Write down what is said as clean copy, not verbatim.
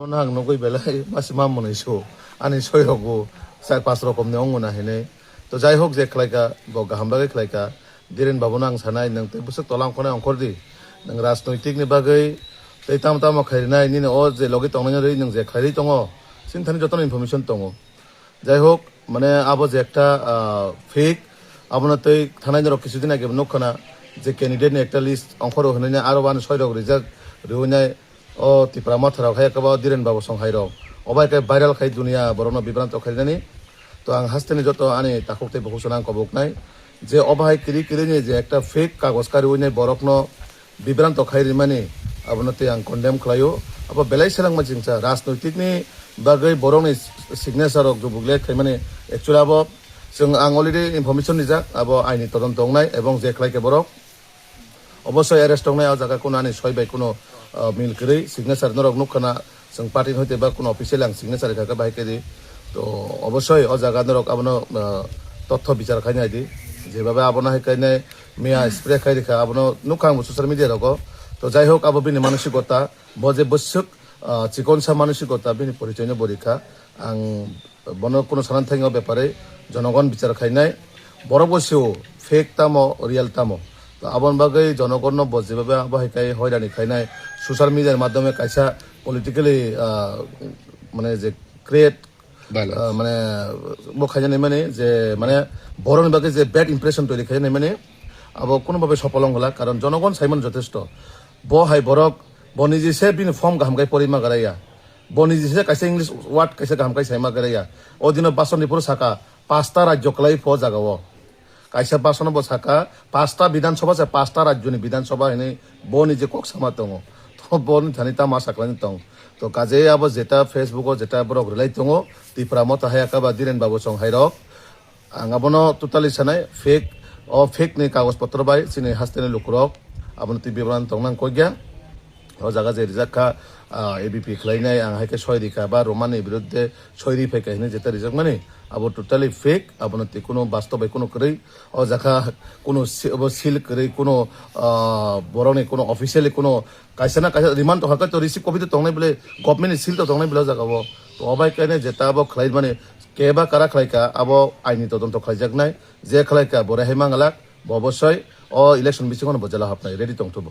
nang no goi belai masima monai so ani soi rogo sai pas rokom ne ongona hene to jai hok je khlaika bo gaham bagai khlaika diren babu nang sanai nang te busuk tolang khone ongkordi nang rajnoitik ni bagai tei tam tam kharinai ni o je logi tongnai rei nang je khairi tongo sinthani joton information tongo jai hok মানে আবো যে একটা fake আপনার তৈ থানায় rock কিছুদিন আগে নখনা যে ক্যান্ডিডেট একটা লিস্ট অংখর হনে আরো বান ছয় রক রিজাল্ট রিউনাই ও তিপ্রা মাথরাও খাই কাবা দিরেন বাবু সংহাই রক অবাইকে ভাইরাল খাই দুনিয়া বরন বিভ্রান্ত খাইজানি তো আং হাসতেনি যত আনি তাকুতে বহুসনা কবক নাই যে অবাই কিরি কিরিনি যে একটা ফেক কাগজ কারি উইনাই বরকন বিভ্রান্ত খাইরি মানে আপনাতে আং কন্ডেম খাইও আবার বেলাই সেলাং মাজিংসা রাজনৈতিকনি bagai borong ni signature rok jubukle khaimani actually abo जों आं अलरेडि इनफरमेशन निजाक abo आइनि तदन तंगनाय एबं जे खलाइके borok অবশ্যই অ্যারেস্ট তংনাय आ जागा কোনো আনি ছয় বাই কোনো মিল করি সিগনেচার নরক নুখানা जों পার্টি হইতে বা কোনো অফিসিয়াল আং সিগনেচার খাকা বাহিকে দি তো অবশ্যই অ জায়গা নরক আবনো তথ্য বিচার খাইনাই দি যেভাবে আবনো হাইকাইনে মিয়া স্প্রে খাই রেখা আবনো নুখাং সোশ্যাল মিডিয়া রক তো যাই হোক আবো বিনি মানসিকতা বজে বসুক চিকনসা মানসিকতা বিনি পরিচয় পরীক্ষা আং বন কোনো সানান থাকি ব্যাপারে জনগণ বিচার খাইনাই বড় বসেও ফেক তামো রিয়েল তামো তো আবন বাগৈ জনগণ যেভাবে আবো হাইকাই হয়রানি খাইনাই সোশ্যাল মিডিয়ার মাধ্যমে কাইসা পলিটিক্যালি মানে যে ক্রিয়েট মানে খাইজানি মানে যে মানে বড় বাকে যে ব্যাড ইমপ্রেশন তৈরি খাইজানি মানে আবো কোনোভাবে সফল হলা কারণ জনগণ সাইমন যথেষ্ট ব হাই বরক বনিজিসে বিন ফর্ম গাহামগাই পরিমা গারাইয়া বনিজিসে কাইসে ইংলিশ ওয়ার্ড কাইসে গাহামগাই সাইমা গারাইয়া অদিন বাসনিপুর সাকা 5টা রাজ্য কলাই ফ জাগাও কাইসা বাসন ব সাকা 5টা বিধানসভা সে 5টা রাজ্যনি বিধানসভা হেনে বনিজে কক সামা দङ তো বন জানিতা মা সাকলানি দङ তো কাজে আবো যেটা ফেসবুকও যেটা বরক রিলাই দङ তিপ্রা মত হায়াকা বা দিরেন বাবু সং হাইরক আঙাবনো টোটালি সানাই ফেক ও ফেক নি কাগজপত্র বাই সিনে হাস্তেনে লুকুরক আবনো তি বিবরণ দংনাং কইগা ও জায়গা যে রিজার্ভা এবিপি খাইনাই আং হাইকে ছয় রিখা বা রোমানি বিরুদ্ধে ছয় রি ফেক হিনে যেটা রিজার্ভ মানে আবো টোটালি ফেক আবনতি কোনো বাস্তবে কোনো করেই ও জায়গা কোনো সিল করে কোনো বরনে কোনো অফিসিয়ালি কোনো কাইসা না কাইসা রিমান্ড হাকা তো রিসিভ কপি তো তংনাই বলে গভর্নমেন্ট সিল তো তংনাই বলে জাগাবো তো অবাই কাইনে যেটা আবো খাই মানে কেবা কারা খাইকা আবো আইনি তদন্ত খাইজাক নাই যে খাইকা বরে হেমাঙ্গালাক অবশ্যই ও ইলেকশন বিসিকন বজালা হাপনাই রেডি তংথবো